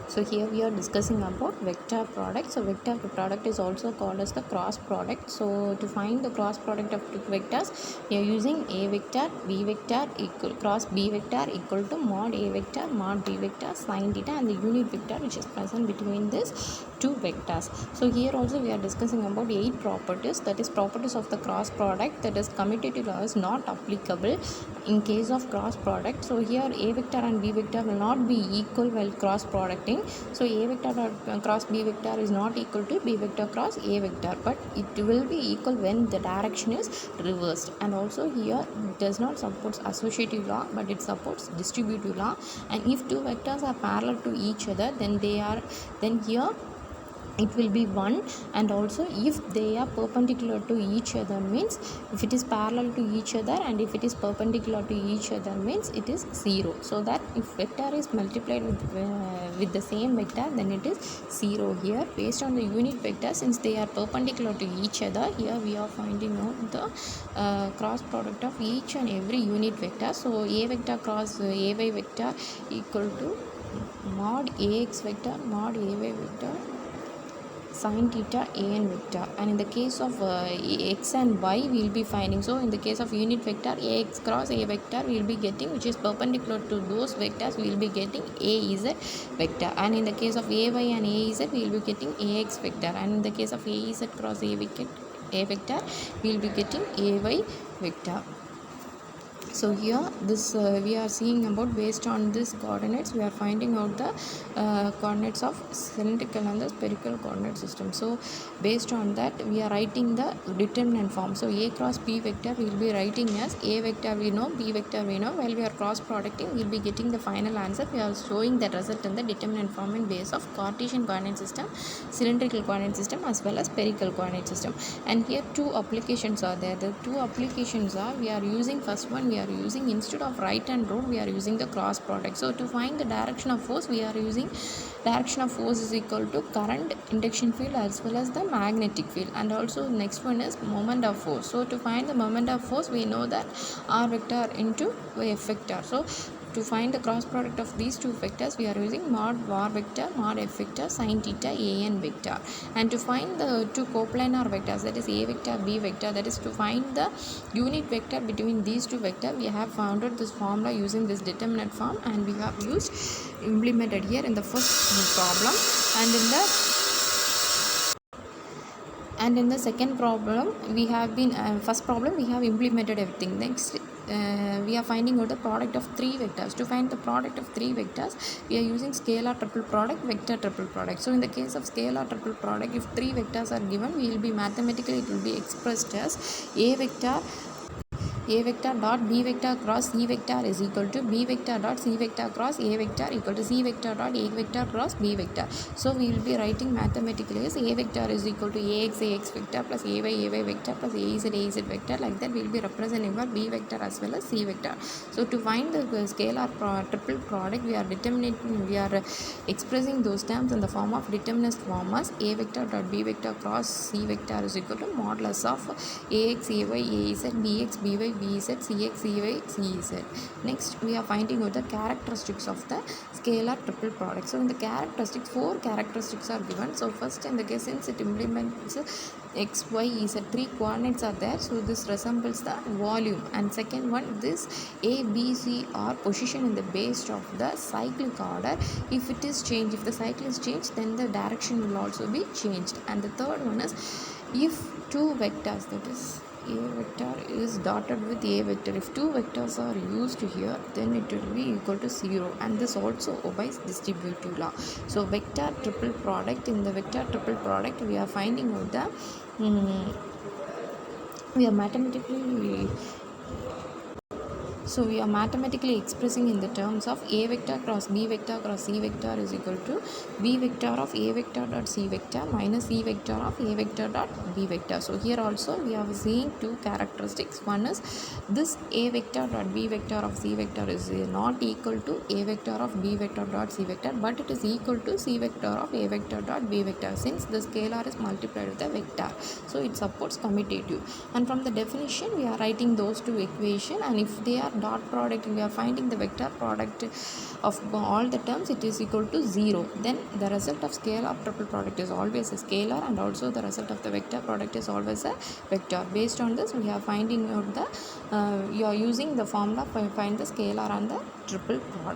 So here we are discussing about vector product. So vector product is also called as the cross product. So to find the cross product of two vectors, we are using a vector b vector equal cross b vector equal to mod a vector mod b vector sine theta and the unit vector which is present between these two vectors. So here also we are discussing about 8 properties, that is properties of the cross product, that is commutative law is not applicable in case of cross product. So here a vector and b vector will not be equal while cross producting. So a vector cross b vector is not equal to b vector cross a vector, but it will be equal when the direction is reversed. And also here it does not support associative law, but it supports distributive law. And if two vectors are parallel to each other, then here it will be 1. And also if they are perpendicular to each other means, if it is parallel to each other and if it is perpendicular to each other means it is 0. So that if vector is multiplied with the same vector, then it is 0 here based on the unit vector. Since they are perpendicular to each other, here we are finding out the cross product of each and every unit vector. So a vector cross ay vector equal to mod ax vector mod ay vector sine theta an vector. And in the case of x and y we will be finding, so in the case of unit vector ax cross a vector we will be getting, which is perpendicular to those vectors, we will be getting az vector. And in the case of ay and az we will be getting ax vector. And in the case of az cross a vector we will be getting ay vector. So here this we are seeing about, based on this coordinates we are finding out the coordinates of cylindrical and the spherical coordinate system. So based on that we are writing the determinant form. So a cross b vector we will be writing as a vector we know, b vector we know. While we are cross producting we will be getting the final answer. We are showing that result in the determinant form in base of Cartesian coordinate system, cylindrical coordinate system as well as spherical coordinate system. And here two applications are there. The two applications are, we are using first one, we are using, instead of right hand rule we are using the cross product. So to find the direction of force we are using direction of force is equal to current, induction field as well as the magnetic field. And also next one is moment of force. So to find the moment of force we know that r vector into f vector. So to find the cross product of these two vectors we are using mod var vector mod f vector sine theta an vector. And to find the two coplanar vectors, that is a vector b vector, that is to find the unit vector between these two vectors, we have found out this formula using this determinant form, and we have implemented here in the first problem. And in the second problem we have been first problem we have implemented everything. Next we are finding out the product of three vectors. To find the product of three vectors we are using scalar triple product, vector triple product. So in the case of scalar triple product, if three vectors are given, we will be mathematically it will be expressed as a vector dot b vector cross c vector is equal to b vector dot c vector cross a vector equal to c vector dot a vector cross b vector. So we will be writing mathematically as a vector is equal to ax vector plus ay vector plus az vector. Like that we will be representing for b vector as well as c vector. So to find the scalar triple product we are expressing those terms in the form of determinant form as a vector dot b vector cross c vector is equal to modulus of ax ay az bx by bz cx cy cz. Next we are finding out the characteristics of the scalar triple product. So in the characteristics, 4 characteristics are given. So first, in the case, since it implements x y z, 3 coordinates are there, so this resembles the volume. And second one, this a b c are position in the base of the cyclic order. If it is changed, if the cycle is changed, then the direction will also be changed. And the third one is, if two vectors, that is a vector is dotted with a vector, if two vectors are used here, then it will be equal to 0. And this also obeys distributive law. So vector triple product, in the vector triple product we are finding out the we are mathematically expressing in the terms of a vector cross b vector cross c vector is equal to b vector of a vector dot c vector minus c vector of a vector dot b vector. So here also we are seeing two characteristics. One is this a vector dot b vector of c vector is not equal to a vector of b vector dot c vector, but it is equal to c vector of a vector dot b vector, since the scalar is multiplied with the vector. So it supports commutative. And from the definition we are writing those two equations, and if they are dot product, we are finding the vector product of all the terms, it is equal to 0. Then the result of scalar triple product is always a scalar, and also the result of the vector product is always a vector. Based on this, we are finding out the you are using the formula to find the scalar and the triple product.